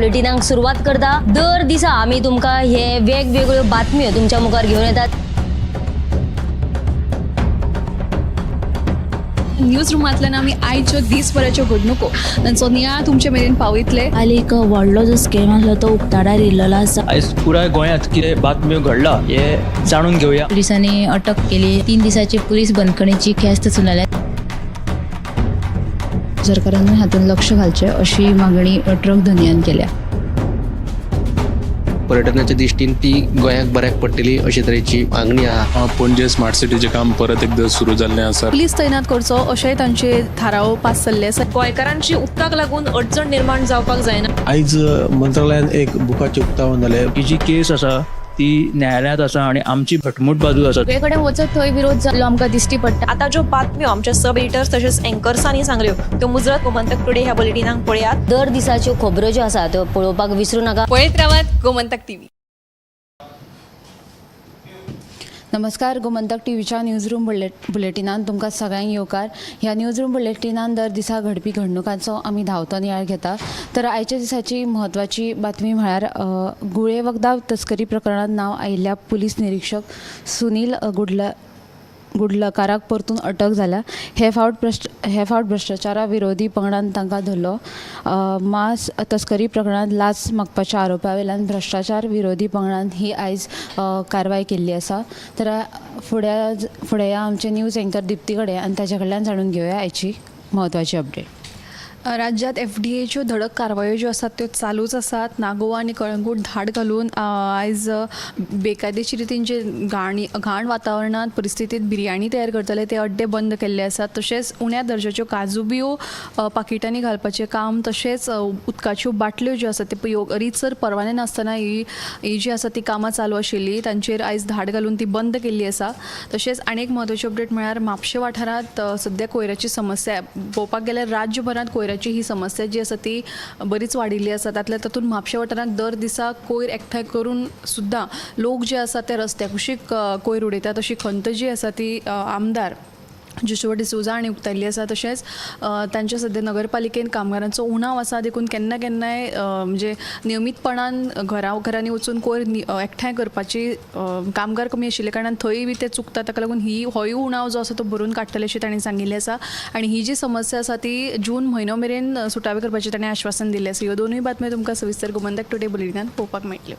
बुलेटिनाक सुरुवात करता। दर दिसा आम्ही तुमका हे वेगवेगळ्यो बातम्यो तुमच्या मुखार घेऊन येतात। न्यूज रूमांतल्यान आमी आयच्यो दिसभराच्यो घडणुको तांचो नियाळ तुमचे मेरेन पावयतले। आली एक व्हडलो जो स्कॅम आसलो तो उक्ताडार येयल्लो आसा। आयज पुराय गोंयांत कितें बातम्यो घडला हे जाणून घेवया। पुलिसांनी अटक केली। 3 दिसाची पुलीस बंदखणीची ख्यास्त सुनायल्या। सरकारान हातून लक्ष घालचें अशी मागणी ट्रक धन्यान केल्या। पर्यटनाच्या दृश्टीन ती गोंयाक बऱ्याक पडटली अशे तरेची मागणी आहा। पणजे स्मार्ट सिटीचें काम परत एकदा सुरू जाल्लें आसा। पुलीस तैनात करचो अशेंय तांचे थाराव पास जाल्ले आसा। गोंयकारांची उदकाक लागून अडचण निर्माण जावपाक जायना। आयज मंत्रालयान एक बुकाचें उक्तावण जालें। ही जी केस आसा ती न्यायालयांत आसा आणि आमची घटमूट बाजू आसा। सगळे कडेन वचत थंय विरोध जाल्लो आमकां दिश्टी पडटा। आता ज्यो बातम्यो आमच्या सब एडिटर्स तशेंच अँकर्सांनी सांगल्यो त्यो मुजरत गोमंतक टुडे ह्या बुलेटिनाक पळयात। दर दिसाच्यो खबरो ज्यो आसा त्यो पळोवपाक विसरू नका। पळयत रावात गोमंतक टीव्ही। नमस्कार, गोमंतक टीव्हीच्या न्यूजरूम बुलेटिनान तुमकां सगळ्यांक येवकार। ह्या न्यूजरूम बुलेटिनान दर दिसा घडपी घडणुकांचो आमी धांवतो नियाळ घेता। तर आयच्या दिसाची म्हत्वाची बातमी म्हळ्यार गुळे वखदां तस्करी प्रकरणात नांव आयिल्ल्या पुलीस निरीक्षक सुनील गुडलकाराक परतून अटक जाल्या। हे फावट भ्रष्टाचारा विरोधी पंगडान तांकां धरलो। मास तस्करी प्रकरणात लाच मागपाच्या आरोपा वयल्यान भ्रष्टाचार विरोधी पंगडान ही आयज कारवाय केल्ली आसा। तर फुडें आमचे न्यूज एंकर दिप्ती कडेन आनी ताचे कडल्यान जाणून घेवया आयची म्हत्वाची अपडेट। राज्यात FDAच्यो धडक कारवायो ज्यो आसात त्यो चालूच आसात। नागोवा आनी कळंगूट धाड घालून आयज बेकायदेशीर रितीन जे घाण वातावरणात परिस्थितीत बिर्याणी तयार करतले ते अड्डे बंद केल्ले आसात। तशेंच उण्या दर्जाच्यो काजू बियो पाकिटांनी घालपाचें काम, तशेंच उदकाच्यो बाटल्यो ज्यो आसात ते रितसर परवाने नासतना ही जी आसा ती कामां चालू आशिल्ली तांचेर आयज धाड घालून ती बंद केल्ली आसा। तशेंच आनीक म्हत्वाची अपडेट म्हळ्यार म्हापशे वाठारांत सद्या कोयराची समस्या पळोवपाक गेल्यार राज्यभरांत कोयराची ही समस्या जी आसा ती बरीच वाडिल्ली आसा। तातूंत म्हापशे वाठारांत दर दिसा कोयर एकठांय करून सुद्दां लोक जे आसा ते रस्त्याक कुशीक कोयर उडयतात अशी खंत जी आसा ती आमदार जोशुआ डिसोजा हांणी उक्तायल्ली आसा। तशेंच तांच्या सद्या नगरपालिकेन कामगारांचो उणाव आसा देखून केन्नाय म्हणजे नियमीतपणान घरांनी वचून कोयर एकठांय करपाची कामगार कमी आशिल्ले कारणान थंय बी ते चुकता। ताका लागून होय उणाव जो आसा तो भरून काडटले अशें तांणी सांगिल्लें आसा। आनी ही जी समस्या आसा ती जून म्हयनो मेरेन सुटावे करपाचें ताणें आश्वासन दिल्लें आसा। ह्यो दोनूय बातम्यो तुमकां सविस्तर गोमंतक टुडे बुलेटिनांत पळोवपाक मेळटल्यो।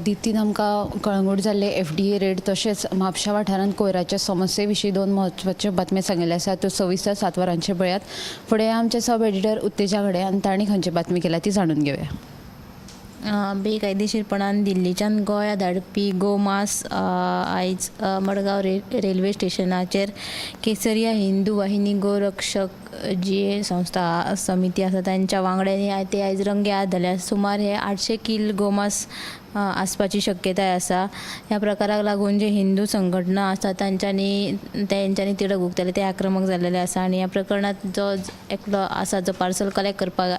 दिप्तीन आमकां कळंगूट जाल्ले FDA रेड तशेंच म्हापशा वाठारांत कोयराच्या समस्ये विशीं 2 म्हत्वाच्यो बातम्यो सांगिल्ल्यो आसात त्यो सविस्तर 7 वरांचेर पळयात। फुडें आमचे सब एडिटर उत्तेजा कडेन आनी तांणी खंयची बातमी केल्या ती जाणून घेवया। बेकायदेशीरपणान दिल्लीच्यान गोंया धाडपी गोमांस आयज मडगांव रेल्वे स्टेशनाचेर केसरिया हिंदू वाहिनी गोरक्षक जी संस्था समिती आसा तांच्या वांगड्यांनी ते आयज रंगे हात धरल्या। सुमार हे 800 किल गोमांस आसपाची शक्यताय आसा। ह्या प्रकाराक लागून जे हिंदू संघटना आसा तांच्यांनी तिडक उक्तले ते आक्रमक जाल्लेले आसा। आनी ह्या प्रकरणात जो एकलो आसा जो पार्सल कलेक्ट करपाक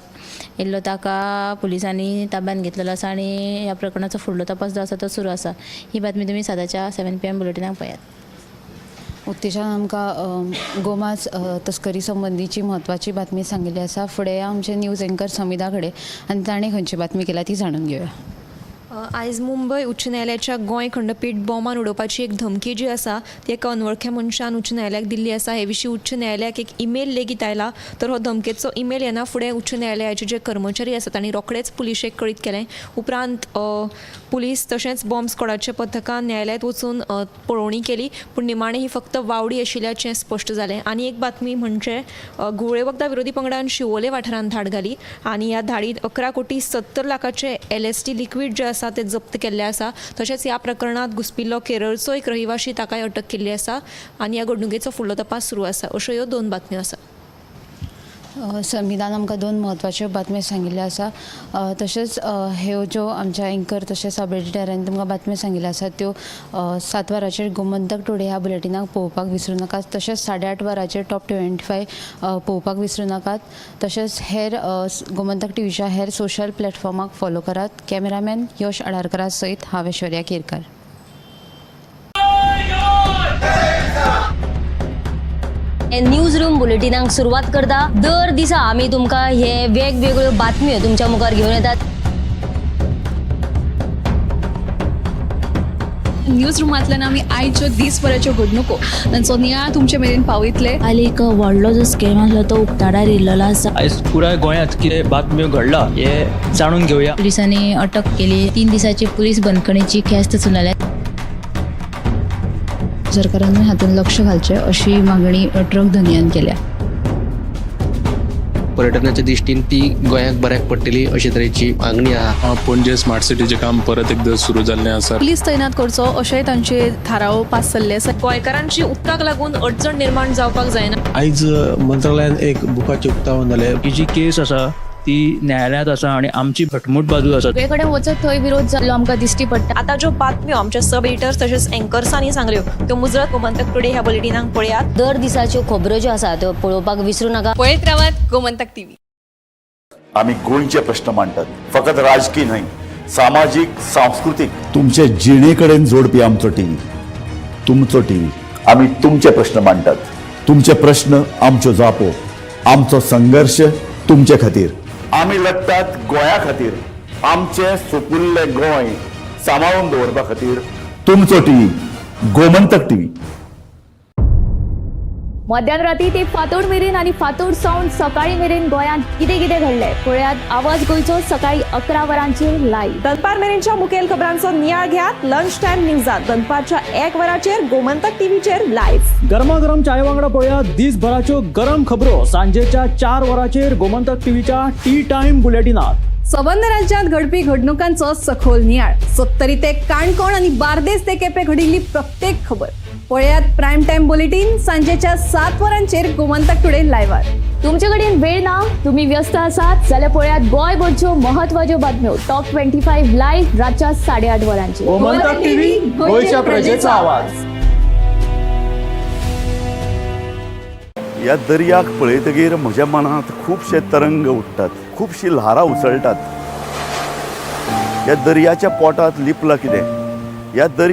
येयल्लो ताका पुलिसांनी ताब्यात घेतलेलो आसा आनी ह्या प्रकरणाचो फुडलो तपास जो आसा तो सुरू आसा। ही बातमी तुमी सदांच्या 7 PM बुलेटिनाक पळयात। उत्तेजान आमकां गोमांस तस्करी संबंधीची म्हत्वाची बातमी सांगिल्ली आसा। फुडें आमचे न्यूज एंकर समिधा कडेन आनी ताणें खंयची बातमी केल्या ती जाणून घेवया। आयज मुंबय उच्च न्यायालयाच्या गोंय खंडपीठ बॉम्बान उडोवपाची एक धमकी जी आसा ती एका अनवळख्या मनशान उच्च न्यायालयाक दिल्ली आसा। हे विशीं उच्च न्यायालयाक एक ईमेल लेगीत आयला। तर हो धमकेचो ईमेल येना फुडें उच्च न्यायालयाचे जे कर्मचारी आसा तांणी रोखडेच पुलिशेक कळीत केलें। उपरांत पुलीस तशेंच बॉम्ब स्क्वॉडाच्या पथकान न्यायालयात वचून पळोवणी केली पूण निमाणें ही फक्त वावडी आशिल्ल्याचें स्पश्ट जालें। आनी एक बातमी म्हणजे गुळे वखदां विरोधी पंगडान शिवोले वाठारांत धाड घाली आनी ह्या धाडीत 11 कोटी 70 लाखाचे LSD लिक्वीड जे आसा ते जप्त केल्ले आसा। तशेंच ह्या प्रकरणात घुसपिल्लो केरळचो एक रहिवाशी ताकाय अटक केल्ली आसा आनी ह्या घडणुकेचो फुडलो तपास सुरू आसा। अश्यो ह्यो 2 बातम्यो आसा। संविधान आमकां 2 म्हत्वाच्यो बातम्यो सांगिल्ल्यो आसा। तशेंच ह्यो ज्यो आमच्या एंकर तशेंच सब एडिटरांनी तुमकां बातम्यो सांगिल्ल्यो आसात त्यो 7 वरांचेर गोमंतक टुडे ह्या बुलेटिनाक पळोवपाक विसरूं नाकात। तशेंच 8:30 वरांचेर टॉप 25 पळोवपाक विसरूं नाकात। तशेंच हेर गोमंतक टीव्हीच्या हेर सोशल प्लॅटफॉर्माक फॉलो करात। कॅमेरामॅन यश आडारकरा सयत हांव ऐश्वर्या केरकर। न्यूज रूम बुलेटिनाक सुरुवात करता. दर दिसा आमी तुमकां हे वेगवेगळ्यो बातम्यो तुमच्या मुखार घेवन येतात. न्यूज रुमांतल्यान आमी आयच्यो दिसभराच्यो घडणुको तांचो नियाळ तुमचे मेरेन पावयतले. हाली एक व्हडलो जो स्कॅम आसलो तो उक्ताडार येयल्लो आसा. आयज पुराय गोंयांत कितें बातम्यो घडला हे जाणून घेवया. पुलिसांनी अटक केली. 3 दिसाची पुलीस बंदखणीची ख्यास्त चलयल्या. सरकारान हातूंत लक्ष घालचें अशी मागणी ट्रक धनियान केल्या. पर्यटनाच्या दृश्टीन ती गोंयाक बऱ्याक पडटली अशे तरेची मागणी आहा. पणजे स्मार्ट सिटीचें काम परत एकदा सुरू जाल्लें आसा. पुलीस तैनात करचो अशेंय तांचे थाराव पास जाल्ले आसा. गोंयकारांची उदकाक लागून अडचण निर्माण जावपाक जायना. आयज मंत्रालयान एक बुकाचें उक्तावण जालें. ही जी केस आसा ती न्यायालयांत आसा आणि आमची घटमूट बाजू आसा. सगळे कडेन वचत थंय विरोध जाल्लो आमकां दिश्टी पडटा. आता ज्यो बातम्यो आमच्या सब एडिटर्स तशेंच अँकर्सांनी सांगल्यो त्यो मुजरत गोमंतक टुडे ह्या बुलेटिनाक पळयात. दर दिसाच्यो खबरो ज्यो आसा त्यो पळोवपाक विसरू नाका. पळयत रावात गोमंतक टीव्ही. आम्ही गोंयचे प्रश्न मांडटात, फकत राजकीय न्हय, सामाजीक सांस्कृतिक. तुमचे जिणेकडेन जोडपी आमचो टीव्ही, तुमचो टीव्ही. आम्ही तुमचे प्रश्न मांडटात. तुमचे प्रश्न आमच्यो जापो, आमचो संघर्ष तुमचे खातीर. आम्ही लढटात गोंया खातीर. आमचे सोपुल्ले गोंय सांबाळून दवरपा खातीर. तुमचो टीव्ही, गोमंतक टीव्ही. मध्यानराती ते फातोड मेरेन आणि फातोड सावन सकाळी मेरेन गोंयांत कितें कितें घडलें पळयात आवाज गोंयचो सकाळी 11 वरांचेर लायव्ह. दनपार मेरेनच्या मुखेल खबरांचो नियाळ घेयात लंच टायम न्यूजात दनपारच्या 1 वराचेर गोमंतक टीव्हीचेर लायव्ह. गरमागरम चाय वांगडा पळयात दिसभराच्यो गरम खबरो सांजेच्या 4 वरांचेर गोमंतक टीव्हीच्या टी टाइम बुलेटिनात. सबंद राज्यांत घडपी घडणुकांचो सखोल नियाळ. 70 ते काणकोण आणि बार्देस ते केपें घडिल्ली प्रत्येक खबर पळयात प्रायम टाइम बुलेटिन सांजेच्या 7 वरांचेर गोमंतक टुडे लायव्हार. तुमचे कडेन वेळ ना, तुम्ही व्यस्त आसात जाल्यार पळयात गोंयभरच्यो महत्वाच्यो बातम्यो टॉप 25 लायव्ह रातच्या 8:30 वरांचेर. गोमंतक टीव्ही, गोंयच्या प्रजेचा आवाज. या दर्याक पळयतकीर म्हज्या मनांत खुबशे तरंग उठतात, खुबशी ल्हारां उसळटात. या दर्याच्या पोटात लिपला कितें? या दर्या